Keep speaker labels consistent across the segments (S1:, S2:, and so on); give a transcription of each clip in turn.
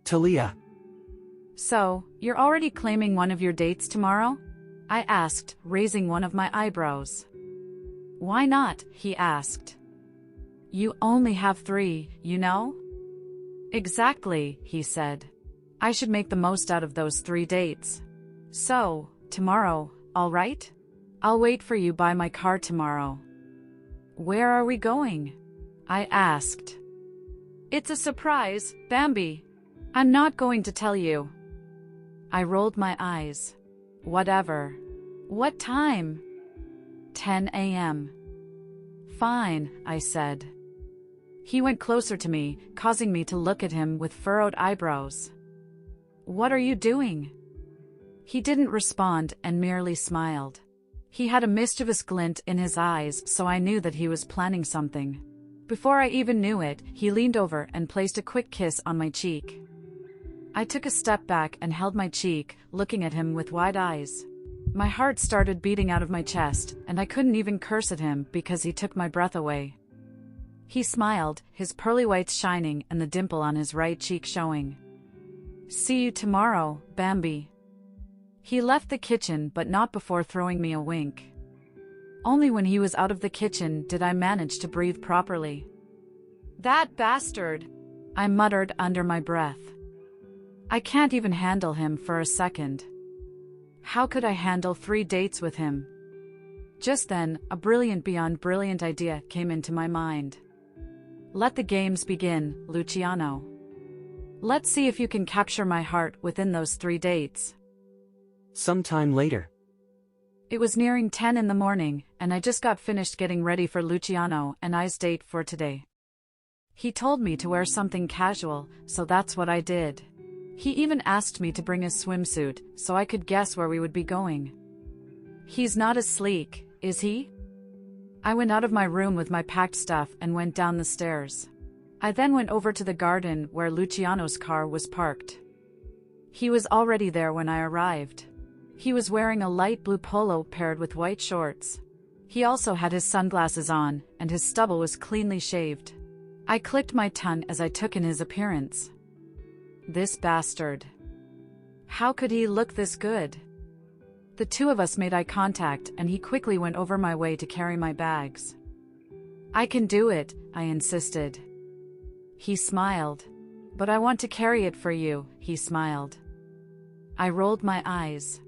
S1: Talia.
S2: So, you're already claiming one of your dates tomorrow? I asked, raising one of my eyebrows. Why not? He asked. You only have 3, you know? Exactly, he said. I should make the most out of those 3 dates. So, tomorrow, all right? I'll wait for you by my car tomorrow. Where are we going? I asked. It's a surprise, Bambi. I'm not going to tell you. I rolled my eyes. Whatever. What time? 10 a.m. Fine, I said. He went closer to me, causing me to look at him with furrowed eyebrows. What are you doing? He didn't respond and merely smiled. He had a mischievous glint in his eyes, so I knew that he was planning something. Before I even knew it, he leaned over and placed a quick kiss on my cheek. I took a step back and held my cheek, looking at him with wide eyes. My heart started beating out of my chest, and I couldn't even curse at him because he took my breath away. He smiled, his pearly whites shining and the dimple on his right cheek showing. See you tomorrow, Bambi. He left the kitchen but not before throwing me a wink. Only when he was out of the kitchen did I manage to breathe properly. That bastard! I muttered under my breath. I can't even handle him for a second. How could I handle 3 dates with him? Just then, a brilliant beyond brilliant idea came into my mind. Let the games begin, Luciano. Let's see if you can capture my heart within those 3 dates.
S1: Sometime later.
S2: It was nearing 10 in the morning, and I just got finished getting ready for Luciano and I's date for today. He told me to wear something casual, so that's what I did. He even asked me to bring a swimsuit, so I could guess where we would be going. He's not as sleek, is he? I went out of my room with my packed stuff and went down the stairs. I then went over to the garden where Luciano's car was parked. He was already there when I arrived. He was wearing a light blue polo paired with white shorts. He also had his sunglasses on, and his stubble was cleanly shaved. I clicked my tongue as I took in his appearance. This bastard. How could he look this good? The 2 of us made eye contact and he quickly went over my way to carry my bags. I can do it, I insisted. He smiled. But I want to carry it for you, he smiled. I rolled my eyes.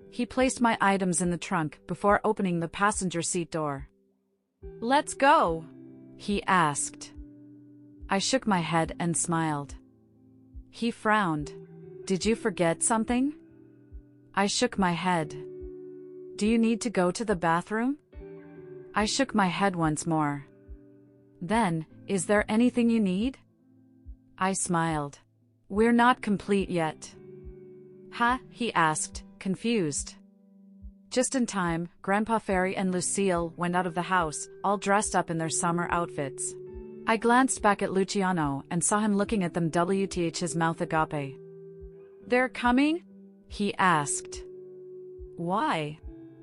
S2: He placed my items in the trunk before opening the passenger seat door. Let's go, he asked. I shook my head and smiled. He frowned. Did you forget something? I shook my head. Do you need to go to the bathroom? I shook my head once more. Then, is there anything you need? I smiled. We're not complete yet. Huh? He asked, confused. Just in time, Grandpa Fairy and Lucille went out of the house, all dressed up in their summer outfits. I glanced back at Luciano and saw him looking at them with his mouth agape. They're coming? He asked. Why?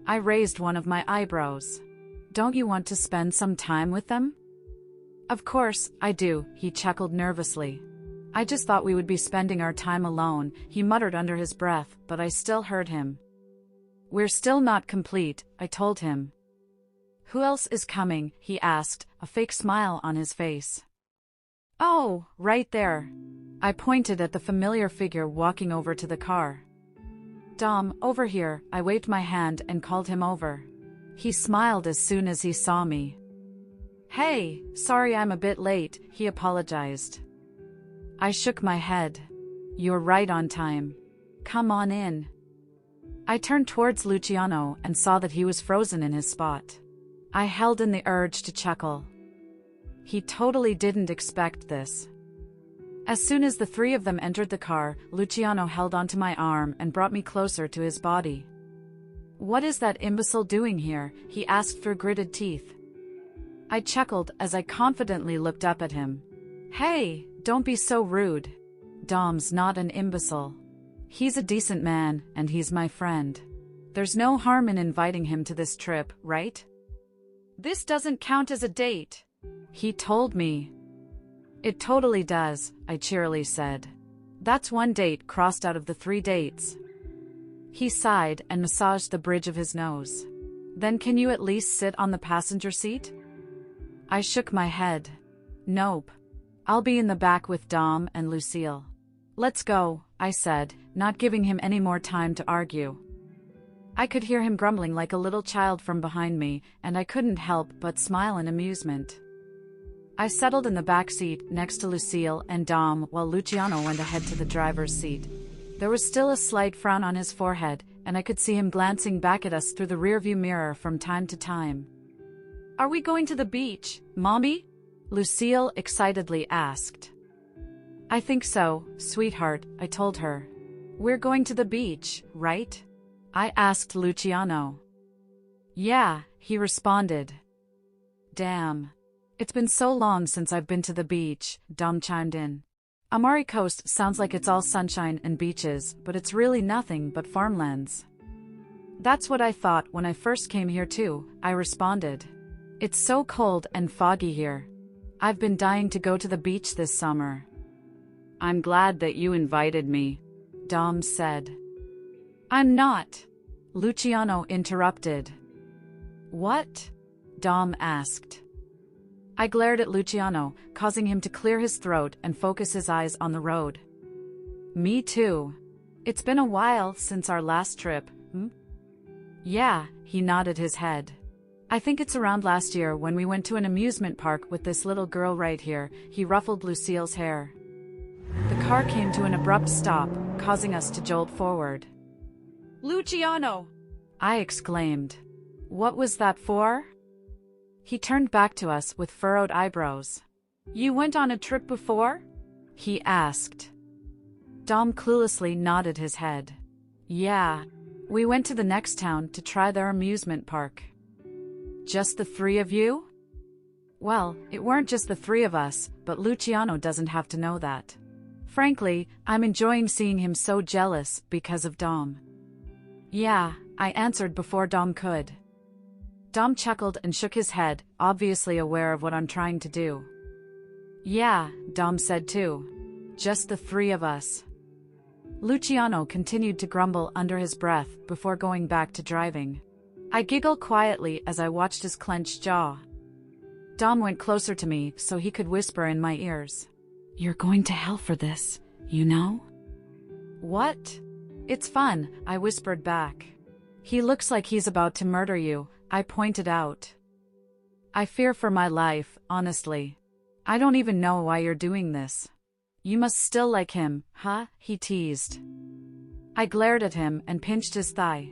S2: I raised one of my eyebrows. Don't you want to spend some time with them? Of course, I do, he chuckled nervously. I just thought we would be spending our time alone, he muttered under his breath, but I still heard him. We're still not complete, I told him. Who else is coming? He asked, a fake smile on his face. Oh, right there. I pointed at the familiar figure walking over to the car. Dom, over here, I waved my hand and called him over. He smiled as soon as he saw me. Hey, sorry I'm a bit late, he apologized. I shook my head. You're right on time. Come on in. I turned towards Luciano and saw that he was frozen in his spot. I held in the urge to chuckle. He totally didn't expect this. As soon as the 3 of them entered the car, Luciano held onto my arm and brought me closer to his body. What is that imbecile doing here? He asked through gritted teeth. I chuckled as I confidently looked up at him. Hey, don't be so rude. Dom's not an imbecile. He's a decent man, and he's my friend. There's no harm in inviting him to this trip, right? This doesn't count as a date, he told me. It totally does, I cheerily said. That's one date crossed out of the 3 dates. He sighed and massaged the bridge of his nose. Then can you at least sit on the passenger seat? I shook my head. Nope. I'll be in the back with Dom and Lucille. Let's go, I said, not giving him any more time to argue. I could hear him grumbling like a little child from behind me, and I couldn't help but smile in amusement. I settled in the back seat next to Lucille and Dom while Luciano went ahead to the driver's seat. There was still a slight frown on his forehead, and I could see him glancing back at us through the rearview mirror from time to time. Are we going to the beach, Mommy? Lucille excitedly asked. I think so, sweetheart, I told her. We're going to the beach, right? I asked Luciano. Yeah, he responded. Damn. It's been so long since I've been to the beach, Dom chimed in. Amari Coast sounds like it's all sunshine and beaches, but it's really nothing but farmlands. That's what I thought when I first came here too, I responded. It's so cold and foggy here. I've been dying to go to the beach this summer. I'm glad that you invited me, Dom said. I'm not. Luciano interrupted. What? Dom asked. I glared at Luciano, causing him to clear his throat and focus his eyes on the road. Me too. It's been a while since our last trip, Yeah, he nodded his head. I think it's around last year when we went to an amusement park with this little girl right here. He ruffled Lucille's hair. The car came to an abrupt stop, causing us to jolt forward. Luciano! I exclaimed. What was that for? He turned back to us with furrowed eyebrows. You went on a trip before? He asked. Dom cluelessly nodded his head. Yeah. We went to the next town to try their amusement park. Just the 3 of you? Well, it weren't just the 3 of us, but Luciano doesn't have to know that. Frankly, I'm enjoying seeing him so jealous because of Dom. Yeah, I answered before Dom could. Dom chuckled and shook his head, obviously aware of what I'm trying to do. Yeah, Dom said too. Just the 3 of us. Luciano continued to grumble under his breath before going back to driving. I giggled quietly as I watched his clenched jaw. Dom went closer to me so he could whisper in my ears. You're going to hell for this, you know? What? It's fun, I whispered back. He looks like he's about to murder you, I pointed out. I fear for my life, honestly. I don't even know why you're doing this. You must still like him, huh? He teased. I glared at him and pinched his thigh.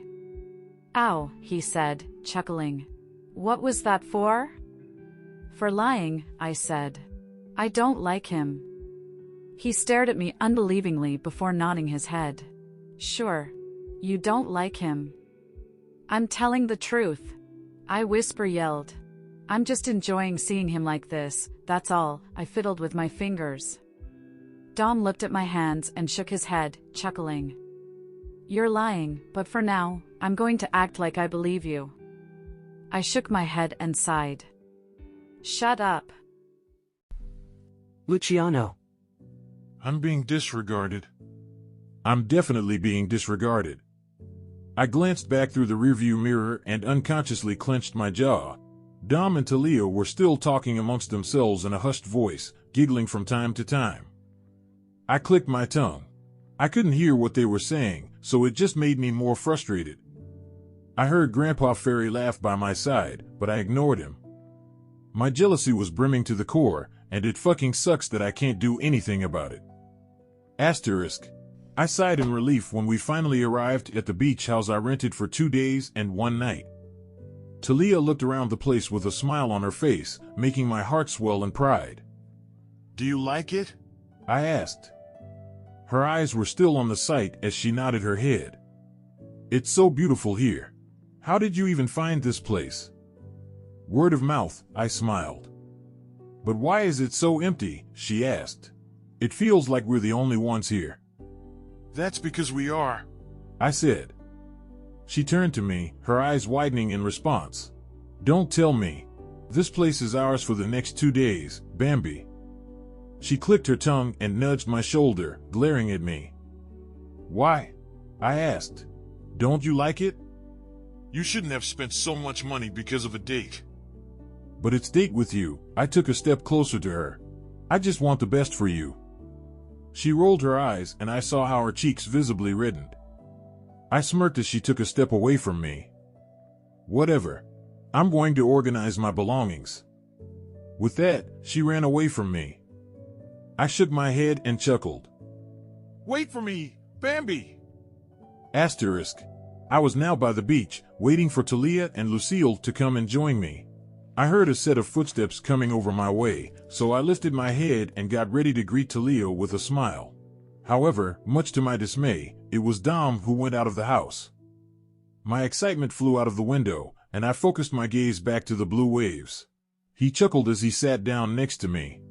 S2: Ow, he said, chuckling. What was that for? For lying, I said. I don't like him. He stared at me unbelievingly before nodding his head. Sure. You don't like him. I'm telling the truth. I yelled. I'm just enjoying seeing him like this, that's all, I fiddled with my fingers. Dom looked at my hands and shook his head, chuckling. You're lying, but for now, I'm going to act like I believe you. I shook my head and sighed. Shut up.
S1: Luciano.
S3: I'm being disregarded. I'm definitely being disregarded. I glanced back through the rearview mirror and unconsciously clenched my jaw. Dom and Talia were still talking amongst themselves in a hushed voice, giggling from time to time. I clicked my tongue. I couldn't hear what they were saying, so it just made me more frustrated. I heard Grandpa Fairy laugh by my side, but I ignored him. My jealousy was brimming to the core, and it fucking sucks that I can't do anything about it. Asterisk. I sighed in relief when we finally arrived at the beach house I rented for 2 days and 1 night. Talia looked around the place with a smile on her face, making my heart swell in pride.
S4: Do you like it?
S3: I asked. Her eyes were still on the site as she nodded her head. It's so beautiful here. How did you even find this place? Word of mouth, I smiled. But why is it so empty? She asked. It feels like we're the only ones here.
S4: That's because we are,
S3: I said. She turned to me, her eyes widening in response. Don't tell me. This place is ours for the next 2 days, Bambi. She clicked her tongue and nudged my shoulder, glaring at me. Why? I asked. Don't you like it?
S4: You shouldn't have spent so much money because of a date.
S3: But it's date with you. I took a step closer to her. I just want the best for you. She rolled her eyes and I saw how her cheeks visibly reddened. I smirked as she took a step away from me. Whatever. I'm going to organize my belongings. With that, she ran away from me. I shook my head and chuckled.
S4: Wait for me, Bambi!
S3: Asterisk. I was now by the beach, waiting for Talia and Lucille to come and join me. I heard a set of footsteps coming over my way, so I lifted my head and got ready to greet Talia with a smile. However, much to my dismay, it was Dom who went out of the house. My excitement flew out of the window, and I focused my gaze back to the blue waves. He chuckled as he sat down next to me.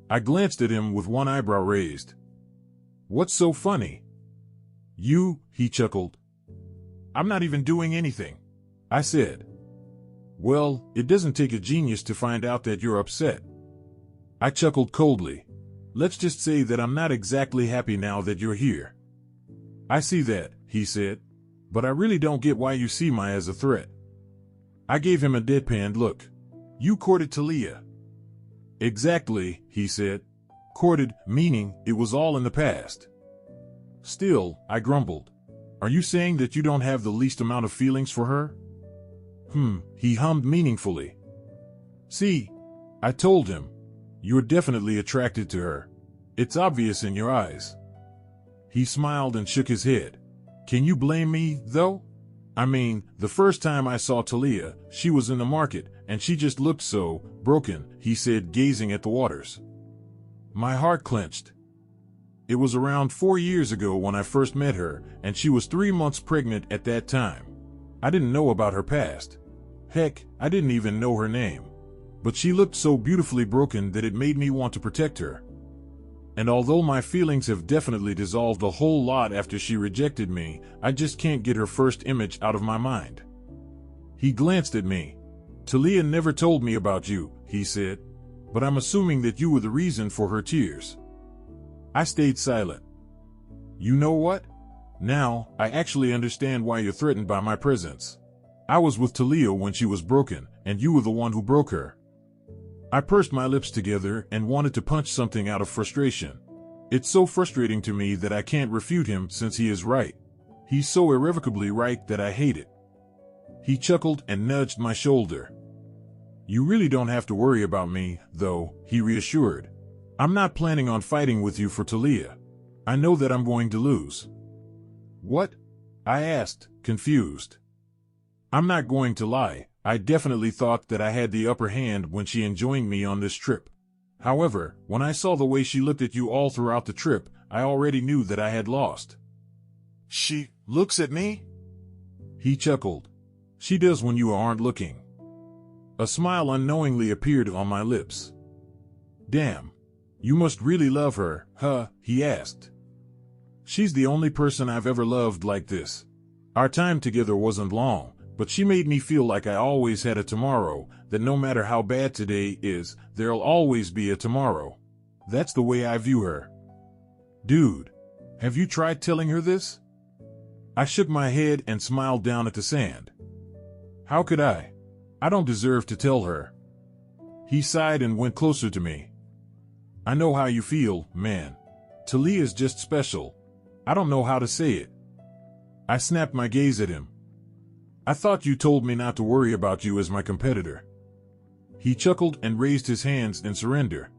S3: I glanced at him with one eyebrow raised. What's so funny? You, he chuckled. I'm not even doing anything, I said. Well, it doesn't take a genius to find out that you're upset. I chuckled coldly. Let's just say that I'm not exactly happy now that you're here. I see that, he said, but I really don't get why you see me as a threat. I gave him a deadpan look. You courted Talia. Exactly, he said. Courted, meaning it was all in the past. Still, I grumbled. Are you saying that you don't have the least amount of feelings for her? He hummed meaningfully. See, I told him. You're definitely attracted to her. It's obvious in your eyes. He smiled and shook his head. Can you blame me, though? I mean, the first time I saw Talia, she was in the market, and she just looked so broken, he said, gazing at the waters. My heart clenched. It was around 4 years ago when I first met her, and she was 3 months pregnant at that time. I didn't know about her past. Heck, I didn't even know her name. But she looked so beautifully broken that it made me want to protect her. And although my feelings have definitely dissolved a whole lot after she rejected me, I just can't get her first image out of my mind. He glanced at me. Talia never told me about you, he said, but I'm assuming that you were the reason for her tears. I stayed silent. You know what? Now, I actually understand why you're threatened by my presence. I was with Talia when she was broken, and you were the one who broke her. I pursed my lips together and wanted to punch something out of frustration. It's so frustrating to me that I can't refute him since he is right. He's so irrevocably right that I hate it. He chuckled and nudged my shoulder. You really don't have to worry about me, though, he reassured. I'm not planning on fighting with you for Talia. I know that I'm going to lose. What? I asked, confused. I'm not going to lie. I definitely thought that I had the upper hand when she joined me on this trip. However, when I saw the way she looked at you all throughout the trip, I already knew that I had lost.
S4: She looks at me?
S3: He chuckled. She does when you aren't looking. A smile unknowingly appeared on my lips. Damn. You must really love her, huh? He asked. She's the only person I've ever loved like this. Our time together wasn't long, but she made me feel like I always had a tomorrow, that no matter how bad today is, there'll always be a tomorrow. That's the way I view her. Dude, have you tried telling her this? I shook my head and smiled down at the sand. How could I? I don't deserve to tell her. He sighed and went closer to me. I know how you feel, man. Talia's just special. I don't know how to say it. I snapped my gaze at him. I thought you told me not to worry about you as my competitor. He chuckled and raised his hands in surrender.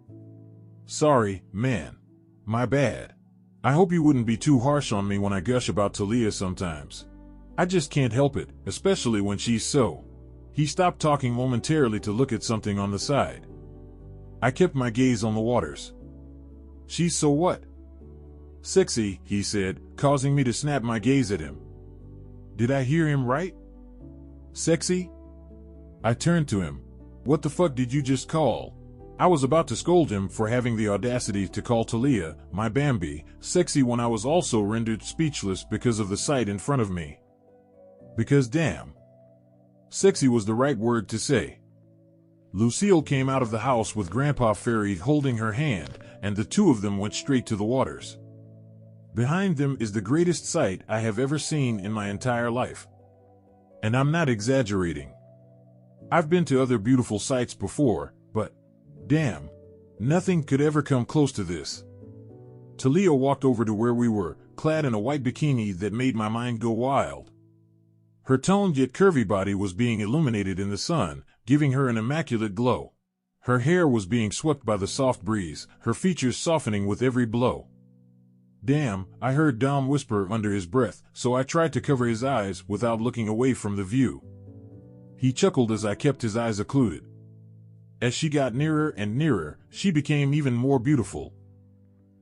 S3: Sorry, man. My bad. I hope you wouldn't be too harsh on me when I gush about Talia sometimes. I just can't help it, especially when she's so. He stopped talking momentarily to look at something on the side. I kept my gaze on the waters. She's so what? Sexy, he said, causing me to snap my gaze at him. Did I hear him right? Sexy? I turned to him. What the fuck did you just call? I was about to scold him for having the audacity to call Talia, my Bambi, sexy when I was also rendered speechless because of the sight in front of me. Because damn. Sexy was the right word to say. Lucille came out of the house with Grandpa Fairy holding her hand, and the two of them went straight to the waters. Behind them is the greatest sight I have ever seen in my entire life. And I'm not exaggerating. I've been to other beautiful sights before, but, damn, nothing could ever come close to this. Talia walked over to where we were, clad in a white bikini that made my mind go wild. Her toned yet curvy body was being illuminated in the sun, giving her an immaculate glow. Her hair was being swept by the soft breeze, her features softening with every blow. Damn, I heard Dom whisper under his breath, so I tried to cover his eyes without looking away from the view. He chuckled as I kept his eyes occluded. As she got nearer and nearer, she became even more beautiful.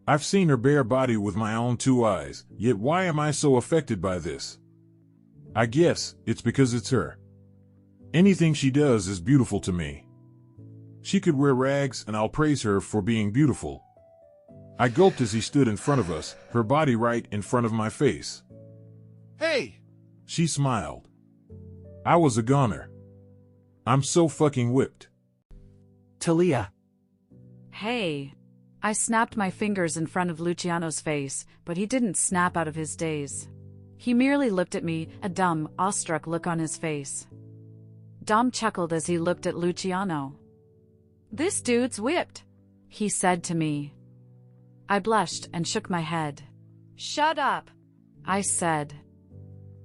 S3: I've seen her bare body with my own two eyes, yet why am I so affected by this? I guess it's because it's her. Anything she does is beautiful to me. She could wear rags and I'll praise her for being beautiful. I gulped as he stood in front of us, her body right in front of my face.
S4: Hey!
S3: She smiled. I was a goner. I'm so fucking whipped.
S1: Talia.
S2: Hey. I snapped my fingers in front of Luciano's face, but he didn't snap out of his daze. He merely looked at me, a dumb, awestruck look on his face. Dom chuckled as he looked at Luciano. "This dude's whipped," he said to me. I blushed and shook my head. "Shut up," I said.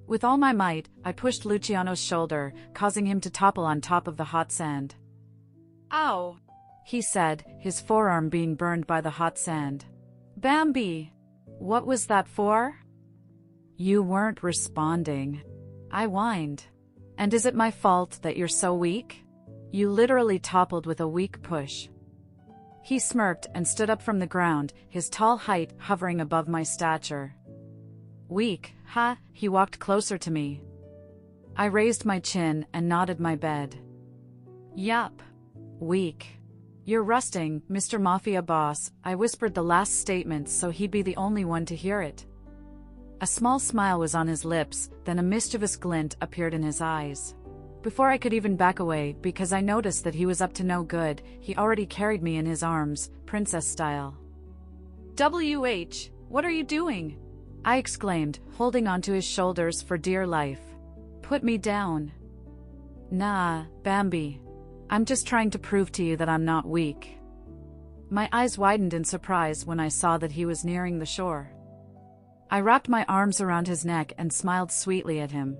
S2: With all my might, I pushed Luciano's shoulder, causing him to topple on top of the hot sand. "Ow," he said, his forearm being burned by the hot sand. "Bambi, what was that for?" "You weren't responding," I whined. "And is it my fault that you're so weak? You literally toppled with a weak push." He smirked and stood up from the ground, his tall height hovering above my stature. "Weak, huh?" He walked closer to me. I raised my chin and nodded my head. "Yup. Weak. You're rusting, Mr. Mafia boss." I whispered the last statement so he'd be the only one to hear it. A small smile was on his lips, then a mischievous glint appeared in his eyes. Before I could even back away, because I noticed that he was up to no good, he already carried me in his arms, princess style. "WH, what are you doing?" I exclaimed, holding onto his shoulders for dear life. "Put me down." "Nah, Bambi. I'm just trying to prove to you that I'm not weak." My eyes widened in surprise when I saw that he was nearing the shore. I wrapped my arms around his neck and smiled sweetly at him.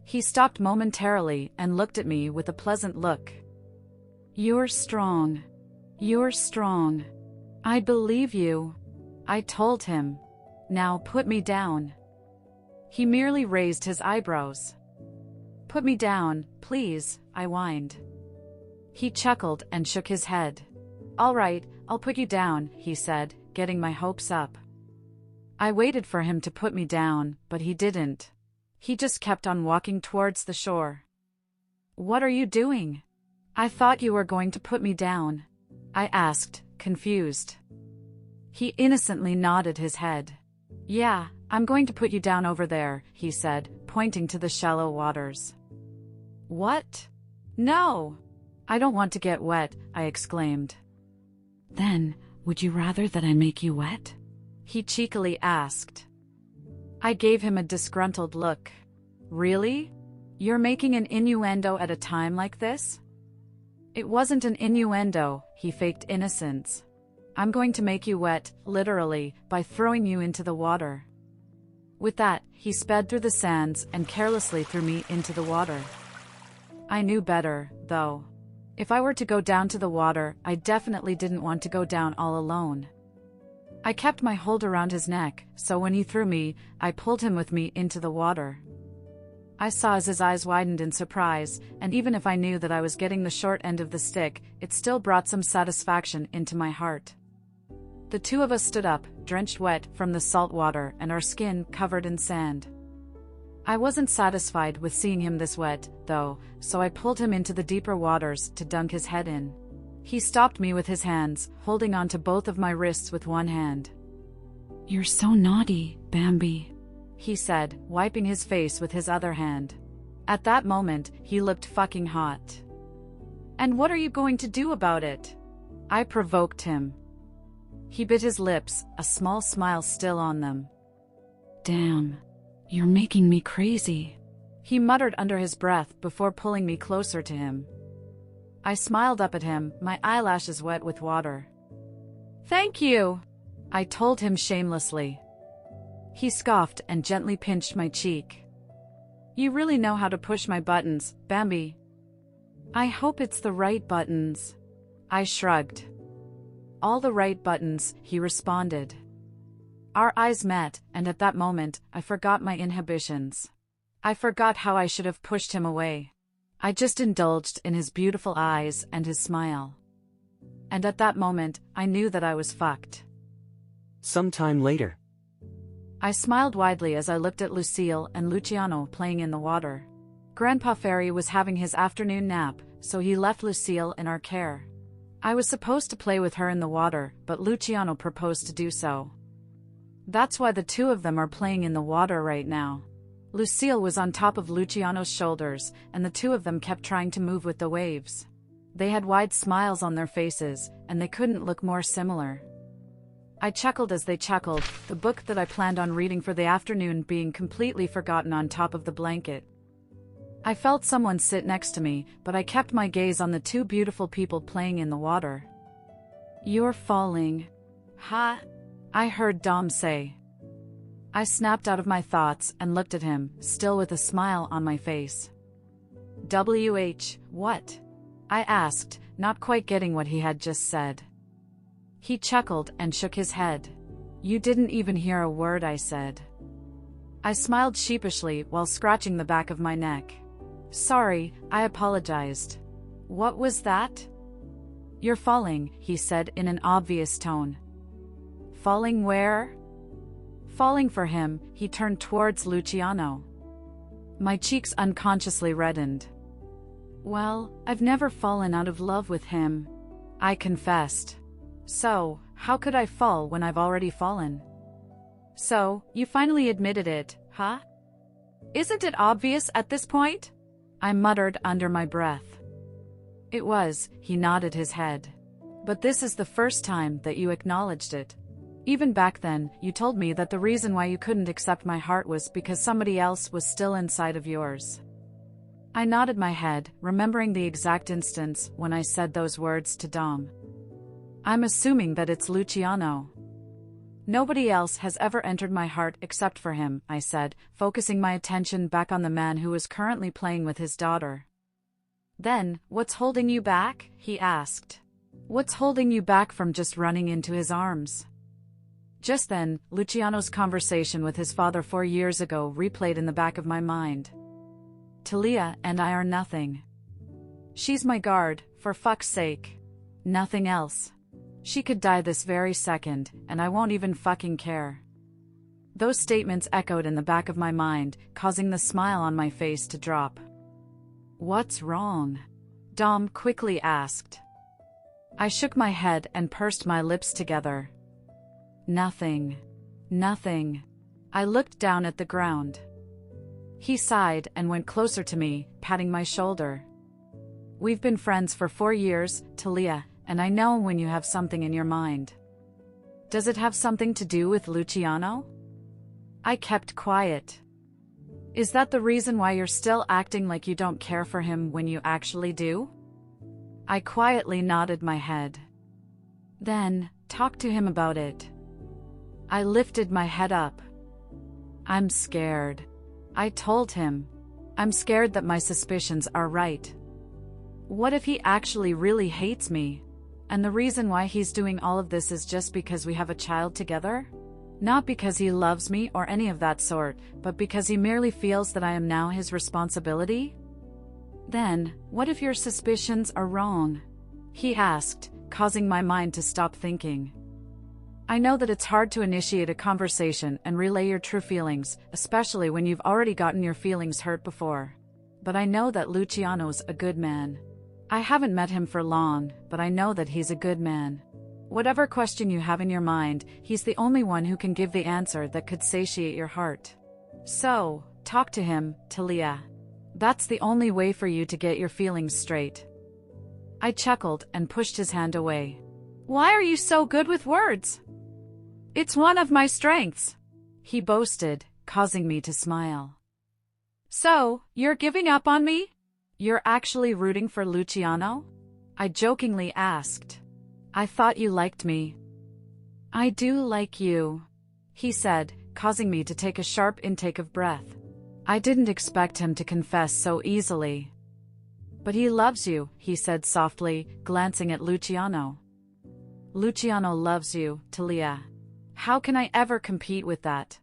S2: He stopped momentarily and looked at me with a pleasant look. "You're strong. You're strong. I believe you," I told him. "Now put me down." He merely raised his eyebrows. "Put me down, please," I whined. He chuckled and shook his head. "All right, I'll put you down," he said, getting my hopes up. I waited for him to put me down, but he didn't. He just kept on walking towards the shore. "What are you doing? I thought you were going to put me down," I asked, confused. He innocently nodded his head. "Yeah, I'm going to put you down over there," he said, pointing to the shallow waters. "What? No! I don't want to get wet," I exclaimed. "Then, would you rather that I make you wet?" he cheekily asked. I gave him a disgruntled look. "Really? You're making an innuendo at a time like this?" "It wasn't an innuendo," he faked innocence. "I'm going to make you wet, literally, by throwing you into the water." With that, he sped through the sands and carelessly threw me into the water. I knew better, though. If I were to go down to the water, I definitely didn't want to go down all alone. I kept my hold around his neck, so when he threw me, I pulled him with me into the water. I saw as his eyes widened in surprise, and even if I knew that I was getting the short end of the stick, it still brought some satisfaction into my heart. The two of us stood up, drenched wet from the salt water and our skin covered in sand. I wasn't satisfied with seeing him this wet, though, so I pulled him into the deeper waters to dunk his head in. He stopped me with his hands, holding onto both of my wrists with one hand. "You're so naughty, Bambi," he said, wiping his face with his other hand. At that moment, he looked fucking hot. "And what are you going to do about it?" I provoked him. He bit his lips, a small smile still on them. "Damn, you're making me crazy," he muttered under his breath before pulling me closer to him. I smiled up at him, my eyelashes wet with water. "Thank you," I told him shamelessly. He scoffed and gently pinched my cheek. "You really know how to push my buttons, Bambi." "I hope it's the right buttons." I shrugged. "All the right buttons," he responded. Our eyes met, and at that moment, I forgot my inhibitions. I forgot how I should have pushed him away. I just indulged in his beautiful eyes and his smile. And at that moment, I knew that I was fucked.
S1: Sometime later.
S2: I smiled widely as I looked at Lucille and Luciano playing in the water. Grandpa Fairy was having his afternoon nap, so he left Lucille in our care. I was supposed to play with her in the water, but Luciano proposed to do so. That's why the two of them are playing in the water right now. Lucille was on top of Luciano's shoulders, and the two of them kept trying to move with the waves. They had wide smiles on their faces, and they couldn't look more similar. I chuckled as they chuckled, the book that I planned on reading for the afternoon being completely forgotten on top of the blanket. I felt someone sit next to me, but I kept my gaze on the two beautiful people playing in the water. "You're falling." "Huh?" I heard Dom say. I snapped out of my thoughts and looked at him, still with a smile on my face. What?" I asked, not quite getting what he had just said. He chuckled and shook his head. "You didn't even hear a word I said." I smiled sheepishly while scratching the back of my neck. "Sorry," I apologized. "What was that?" "You're falling," he said in an obvious tone. "Falling where?" Falling for him, he turned towards Luciano. My cheeks unconsciously reddened. "Well, I've never fallen out of love with him," I confessed. "So, how could I fall when I've already fallen?" "So, you finally admitted it, huh? Isn't it obvious at this point?" I muttered under my breath. "It was," he nodded his head. "But this is the first time that you acknowledged it. Even back then, you told me that the reason why you couldn't accept my heart was because somebody else was still inside of yours." I nodded my head, remembering the exact instance when I said those words to Dom. "I'm assuming that it's Luciano." "Nobody else has ever entered my heart except for him," I said, focusing my attention back on the man who was currently playing with his daughter. "Then, what's holding you back?" he asked. "What's holding you back from just running into his arms?" Just then, Luciano's conversation with his father 4 years ago replayed in the back of my mind. "Talia and I are nothing. She's my guard, for fuck's sake. Nothing else. She could die this very second, and I won't even fucking care." Those statements echoed in the back of my mind, causing the smile on my face to drop. "What's wrong?" Dom quickly asked. I shook my head and pursed my lips together. "Nothing. Nothing." I looked down at the ground. He sighed and went closer to me, patting my shoulder. "We've been friends for 4 years, Talia, and I know when you have something in your mind. Does it have something to do with Luciano?" I kept quiet. "Is that the reason why you're still acting like you don't care for him when you actually do?" I quietly nodded my head. "Then, talk to him about it." I lifted my head up. "I'm scared," I told him. "I'm scared that my suspicions are right. What if he actually really hates me? And the reason why he's doing all of this is just because we have a child together? Not because he loves me or any of that sort, but because he merely feels that I am now his responsibility? Then, what if your suspicions are wrong?" he asked, causing my mind to stop thinking. I know that it's hard to initiate a conversation and relay your true feelings, especially when you've already gotten your feelings hurt before. But I know that Luciano's a good man. I haven't met him for long, but I know that he's a good man. Whatever question you have in your mind, he's the only one who can give the answer that could satiate your heart. So, talk to him, Talia. That's the only way for you to get your feelings straight. I chuckled and pushed his hand away. Why are you so good with words? It's one of my strengths, he boasted, causing me to smile. So, you're giving up on me? You're actually rooting for Luciano? I jokingly asked. I thought you liked me. I do like you, he said, causing me to take a sharp intake of breath. I didn't expect him to confess so easily. But he loves you, he said softly, glancing at Luciano. Luciano loves you, Talia. How can I ever compete with that?